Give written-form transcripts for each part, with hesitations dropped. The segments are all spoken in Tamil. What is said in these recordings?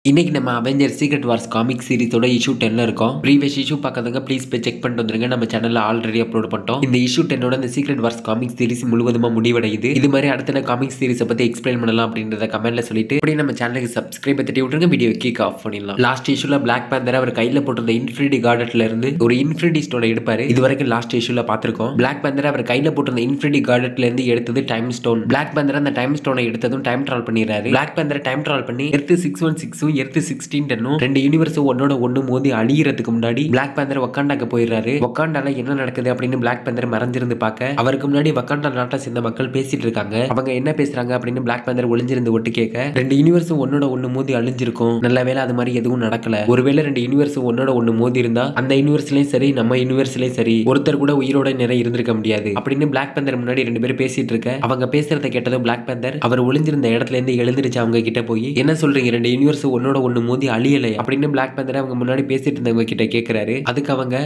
இன்னைக்கு நம்ம அவெஞ்சர் சீக்ரெட் வார்ஸ் காமிக் சீரிஸோட இஷ்யூ 10ல இருக்கோம். ப்ரீவியஸ் இஷ்யூ பார்க்காதவங்க ப்ளீஸ் போய் செக் பண்ணிட்டு வந்துருங்க. நம்ம சேனல்ல ஆல்ரெடி அப்லோட் பண்ணிட்டோம். இந்த இஷ்யூ 10ஓட இந்த சீக்ரெட் வார்ஸ் காமிக் சீரிஸ் முழுவதுமா முடிவடையுது. இது மாதிரி அடுத்த காமிக் சீரிஸை பத்தி எக்ஸ்பிளைன் பண்ணலாம் அப்படின்றத கமெண்ட்ல சொல்லிட்டு அப்படியே நம்ம சேனலுக்கு சப்ஸ்கிரைப் தட்டி விட்டுருங்க. வீடியோ கிக் ஆஃப் பண்ணிடலாம். லாஸ்ட் இஷ்யூல பிளாக் பேந்தர் அவர் கையில போட்டிருந்த இன்ஃபினிட்டி கார்டட்ல இருந்து ஒரு இன்ஃபினிட்டி ஸ்டோனை எடுப்பாரு. இது வரைக்கும் லாஸ்ட் இஷ்யூல பார்த்திருக்கோம். பிளாக் பேந்தர் அவர் கையில போட்டிருந்த இன்ஃபினிட்டி கார்டட்ல இருந்து எடுத்தது டைம் ஸ்டோன். பிளாக் பேந்தர் அந்த டைம் ஸ்டோனை எடுத்ததும் டைம் டிராவல் பண்ணிடுறாரு. பிளாக் பேந்தர் டைம் டிராவல் பண்ணி எர்த் 616 எர்த் 16 ரெண்டு யூனிவர்ஸ் ஒன்னோட ஒண்ணு மோதி அழியறதுக்கு முன்னாடி பிளாக் பேந்தர் வக்காண்டாக்கு போயிடுறாரு. வக்காண்டால என்ன நடக்குது அப்படின்னு பிளாக் பேந்தர் மறைஞ்சிருந்து பார்க்க அவருக்கு முன்னாடி வக்காண்டா நாட்டை சேர்ந்த மக்கள் பேசிட்டு இருக்காங்க. அவங்க என்ன பேசுறாங்க அப்படின்னு பிளாக் பேந்தர் ஒளிஞ்சிருந்து ஒட்டு கேட்க ரெண்டு யூனிவர்ஸ் ஒன்னோட ஒண்ணு மோதி அழிஞ்சிருக்கும். நல்ல வேளை அது மாதிரி எதுவும் நடக்கல. ஒருவேளை ரெண்டு யூனிவர்ஸ் ஒன்னோட ஒண்ணு மோதி இருந்தா அந்த யூனிவர்ஸ்லயும் சரி நம்ம யூனிவர்ஸ்லயும் சரி ஒருத்தர் கூட உயிரோட நிறைய இருந்திருக்க முடியாது அப்படின்னு பிளாக் பேந்தர் முன்னாடி ரெண்டு பேரும் பேசிட்டு இருக்க அவங்க பேசுறத கேட்டதும் பிளாக் பேந்தர் அவர் ஒளிஞ்சிருந்த இடத்துல இருந்து எழுந்திருச்சு அவங்க கிட்ட போய் என்ன சொல்றீங்க, ரெண்டு யூனிவர்ஸ் ஒன்னோட ஒண்ணு மோதி அழியலை அப்படின்னு பிளாக் பேந்தர் அவங்க முன்னாடி பேசிட்டு இருந்தவங்க கிட்ட கேட்கிறாரு. அதுக்கு அவங்க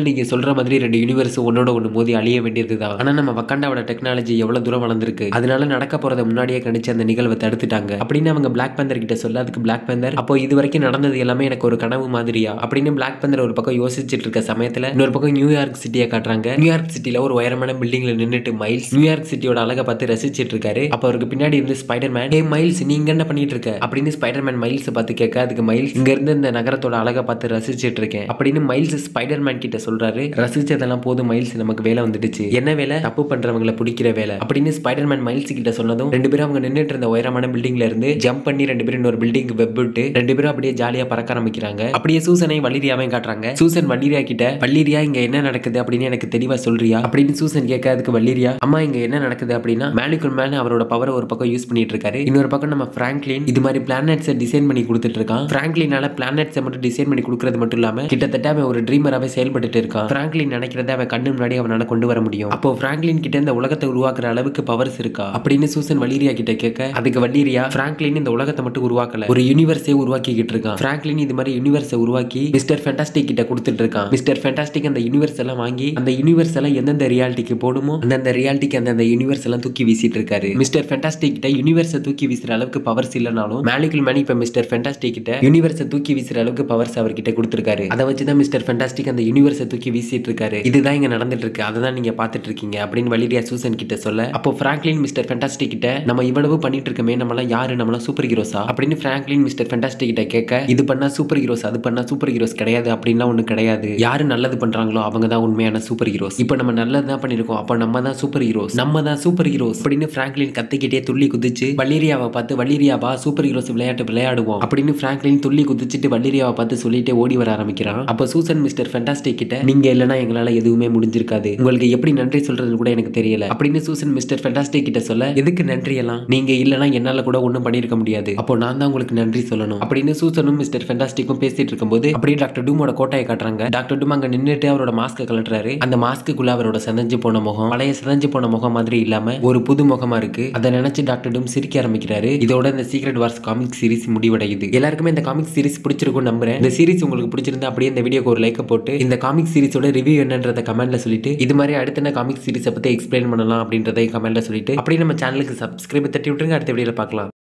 நீங்க சொல்ற மாதிரி ரெண்டு யூனிவர்ஸ் ஒன்னோட ஒண்ணு மோதி அழிய வேண்டியதுதான். ஆனா நம்ம வக்காண்டாவோட டெக்னாலஜி எவ்வளவு தூரம் வளர்ந்திருக்கு, அதனால நடக்க போறத முன்னாடியே கணிச்சு அந்த நிகழ்வை தடுத்துட்டாங்க அப்படின்னு அவங்க பிளாக் பேந்தர் கிட்ட சொல்ல அதுக்கு பிளாக் பேந்தர் அப்போ இது வரைக்கும் நடந்தது எல்லாமே எனக்கு ஒரு கனவு மாதிரியா அப்படின்னு பிளாக் பேந்தர் ஒரு பக்கம் யோசிச்சுட்டு இருக்க சமயத்துல இன்னொரு பக்கம் நியூயார்க் சிட்டியை காட்டுறாங்க. நியூயார்க் சிட்டில ஒரு உயரமான பில்டிங்ல நின்னுட்டு மைல்ஸ் நியூயார்க் சிட்டியோட அழகை பார்த்து ரசிச்சிட்டு இருக்காரு. அப்ப அவருக்கு பின்னாடி இருந்து ஸ்பைடர்மேன் ஹே மைல்ஸ் நீங்க என்ன பண்ணிட்டு இருக்க அப்படின்னு ஸ்பைடர்மேன் மைல்ஸ் பார்த்து கேட்க அதுக்கு மைல்ஸ் இங்க இருந்து இந்த நகரத்தோட அழகை பார்த்து ரசிச்சிட்டு இருக்கேன் அப்படின்னு மைல்ஸ் ஸ்பைடர்மேன் கிட்ட சொல்றாரு. ரசிச்சதெல்லாம் போதும் மைல்ஸ், நமக்கு வேலை வந்துடுச்சு. என்ன வேலை? தப்பு பண்றவங்களை பிடிக்கிற வேலை அப்படின்னு ஸ்பைடர்மேன் மைல்ஸ் கிட்ட சொன்னதும் ரெண்டு பேரும் அவங்க நின்னுட்டு இருந்த உயரமான பில்டிங்ல இருந்து ஜம்ப் பண்ணி ரெண்டு பேரும் இன்னொரு பில்டிங் வெப் விட்டு ரெண்டு பேரும் அப்படியே ஜாலியா பறக்க ஆரம்பிக்கிறாங்க. அப்படியே சூசனை வல்லிரியாவையும் காட்டுறாங்க. சூசன் வல்லிரியா கிட்ட வல்லிரியா இங்க என்ன நடக்குது அப்படின்னு எனக்கு தெளிவா சொல்றியா அப்படின்னு சூசன் கேட்க அதுக்கு வல்லிரியா அம்மா இங்க என்ன நடக்குது அப்படின்னா மேலிகுல் மேன் அவரோட பவரை ஒரு பக்கம் யூஸ் பண்ணிட்டு இருக்காரு. இன்னொரு பக்கம் நம்ம பிராங்க்லின் இது மாதிரி பிளானட்ஸை டிசைன் பண்ணி கொடுத்துட்டு இருக்கான். பிராங்க்லினால பிளானட்ஸை மட்டும் டிசைன் பண்ணி கொடுக்கறது மட்டும் இல்லாம கிட்டத்தட்ட அவன் ஒரு ட்ரீமராவே செயல்பட்டு இருக்கான். பிராங்க்லின் நினைக்கிறத அவன் கண்ணு முன்னாடி அவனால கொண்டு வர முடியும். அப்போ பிராங்க்லின் கிட்ட இந்த உலகத்தை உருவாக்குற அளவுக்கு பவர்ஸ் இருக்கா அப்படின்னு சூசன் வல்லிரியா கிட்ட கேட்க அதுக்கு வல்லிரியா பிராங்க்லின் இந்த உலகத்தை மட்டும் உருவாக்கல, ஒரு யூனிவர்ஸே உருவாக்கிட்டு இருக்கான். பிராங்க்லின் இது மாதிரி யூனிவர்ஸை உருவாக்கி மிஸ்டர் ஃபேண்டாஸ்டிக் கிட்ட கொடுத்துட்டு இருக்கான். மிஸ்டர் ஃபேண்டாஸ்டிக் அந்த யூனிவர்ஸ் எல்லாம் வாங்கி அந்த யூனிவர்ஸ் எல்லாம் எந்தெந்த ரியாலிட்டிக்கு போடுமோ அந்த ரியாலிட்டிக்கு அந்த யூனிவர்ஸ் எல்லாம் தூக்கி வீசிட்டு இருக்காரு. மிஸ்டர் ஃபேண்டாஸ்டிக் கிட்ட யூனிவர்ஸை தூக்கி வீசுற அளவுக்கு பவர்ஸ் இல்லனாலும் மேலிகுல் மேன் இப்ப மிஸ்டர் ஃபேண்டாஸ்டிக் கிட்ட யூனிவர்ஸை தூக்கி வீசுற அளவுக்கு பவர்ஸ் அவர்கிட்ட கொடுத்திருக்காரு. அதை வச்சுதான் மிஸ்டர் ஃபேண்டாஸ்டிக் அந்த யூனிவர்ஸை தூக்கி வீசிட்டு இருக்காரு. இதுதான் இங்க நடந்துட்டு இருக்கு, அதான் நீங்க பாத்துட்டு இருக்கீங்க அப்படின்னு வல்லிரியா சூசன் கிட்ட சொல்ல அப்போ பிராங்க்லின் மிஸ்டர் ஃபேண்டாஸ்டிக் கிட்ட நம்ம இவ்வளவு பண்ணிட்டு இருக்கமே நம்மளாம் யாரு, நம்மளாம் சூப்பர் ஹீரோஸா அப்படின்னு பிராங்க்லின் மிஸ்டர் ஃபேண்டாஸ்டிக் கிட்ட கேட்க இது பண்ணா சூப்பர் ஹீரோஸ் அது பண்ணா சூப்பர் ஹீரோஸ் கிடையாது அப்படின்லாம் ஒண்ணு கிடையாது. யாரு நல்லது பண்றாங்களோ அவங்க தான் உண்மையான சூப்பர் ஹீரோஸ். இப்போ நம்ம நல்லது தான் பண்ணிருக்கோம், அப்ப நம்ம தான் சூப்பர் ஹீரோஸ், நம்ம தான் சூப்பர் ஹீரோஸ் அப்படின்னு பிராங்க்லின் கத்திக்கிட்டே துள்ளி குதிச்சு வல்லிரியாவை பார்த்து வல்லிரியாவா சூப்பர் ஹீரோஸ் விளையாட்டு விளையாடுவோம் அப்படின்னு பிராங்க்லின் துள்ளி குதிச்சுட்டு வல்லிரியாவை பார்த்து சொல்லிட்டு ஓடி வர ஆரம்பிக்கிறான். அப்ப சூசன் மிஸ்டர் ஃபேண்டாஸ்டிக் கிட்ட நீங்க இல்லனா எங்களால எதுவுமே முடிஞ்சிருக்காது, உங்களுக்கு எப்படி நன்றி சொல்றது கூட எனக்கு தெரியல அப்படின்னு சூசன் மிஸ்டர் ஃபேண்டாஸ்டிக் கிட்ட சொல்ல எதுக்கு நன்றி எல்லாம், நீங்க இல்லனா என்னால கூட ஒண்ணும் பண்ணிருக்க முடியாது, அப்போ நான் தான் உங்களுக்கு நன்றி சொல்லணும் அப்படின்னு சூசனும் மிஸ்டர் ஃபேண்டாஸ்டிக்கும் பேசிட்டு இருக்கும்போது அப்படியே டாக்டர் டூமோட கோட்டையை காட்டுறாங்க. டாக்டர் டூம் அங்க நின்னுட்டு அவரோட மாஸ்க கலட்டுறாரு. அந்த மாஸ்க்குள்ள அவரோட செதஞ்சு போன முகம் பழைய செதஞ்சு போன முகம் மாதிரி இல்லாம ஒரு புது முகமா இருக்கு. அதை நினைச்சு டாக்டர் டூம் சிரிக்க ஆரம்பிக்கிறாரு. இதோட இந்த சீக்ரெட் வார்ஸ் காமிக் சீரிஸ் முடிவடையுது. எல்லாருக்குமே இந்த காமிக் சீரிஸ் பிடிச்சிருக்கும் நம்புறேன். இந்த சீரிஸ் உங்களுக்கு பிடிச்சிருந்தா அப்படியே இந்த வீடியோக்கு ஒரு லைக் போட்டு இந்த காமிக் சீரிஸோட ரிவ்யூ என்னன்றத கமெண்ட்ல சொல்லிட்டு இது மாதிரி அடுத்த காமிக் சீரிஸை பத்தி எக்ஸ்பிளைன் பண்ணலாம் அப்படின்றதை கமெண்ட்ல சொல்லிட்டு அப்படியே நம்ம சேனலுக்கு சப்ஸ்கிரைப் தட்டி விட்டுருங்க. அடுத்த வீடியோல பார்க்கலாம்.